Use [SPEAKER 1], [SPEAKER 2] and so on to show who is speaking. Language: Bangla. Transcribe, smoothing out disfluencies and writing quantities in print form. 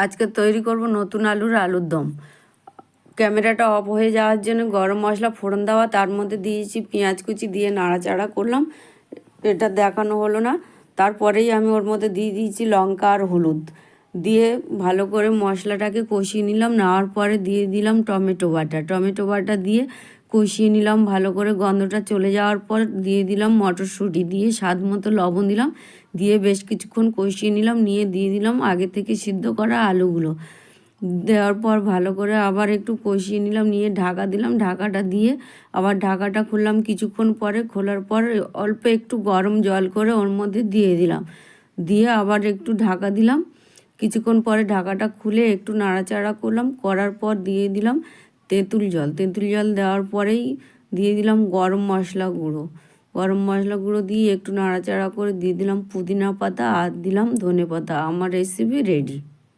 [SPEAKER 1] আজকে তৈরি করব নতুন আলুর দম। ক্যামেরাটা অফ হয়ে যাওয়ার জন্য গরম মশলা ফোড়ন দেওয়া, তার মধ্যে দিয়েছি পেঁয়াজ কুচি, দিয়ে নাড়াচাড়া করলাম। এটা দেখানো হলো না। তারপরেই আমি ওর মধ্যে দিয়ে দিয়েছি লঙ্কা আর হলুদ, দিয়ে ভালো করে মশলাটাকে কষিয়ে নিলাম। নেওয়ার পরে দিয়ে দিলাম টমেটো বাটা দিয়ে কষিয়ে নিলাম ভালো করে। গন্ধটা চলে যাওয়ার পর দিয়ে দিলাম মটরশুঁটি, দিয়ে স্বাদ মতো লবণ দিলাম, দিয়ে বেশ কিছুক্ষণ কষিয়ে নিলাম। নিয়ে দিয়ে দিলাম আগে থেকে সিদ্ধ করা আলুগুলো। দেওয়ার পর ভালো করে আবার একটু কষিয়ে নিলাম, নিয়ে ঢাকা দিলাম। ঢাকাটা দিয়ে আবার ঢাকাটা খুললাম কিছুক্ষণ পরে। খোলার পর অল্প একটু গরম জল করে ওর মধ্যে দিয়ে দিলাম, দিয়ে আবার একটু ঢাকা দিলাম। কিছুক্ষণ পরে ঢাকাটা খুলে একটু নাড়াচাড়া করলাম, করার পর দিয়ে দিলাম তেঁতুল জল দেওয়ার পরেই দিয়ে দিলাম গরম মশলা গুঁড়ো দিয়ে একটু নাড়াচাড়া করে দিয়ে দিলাম পুদিনা পাতা আর দিলাম ধনে পাতা। আমার রেসিপি রেডি।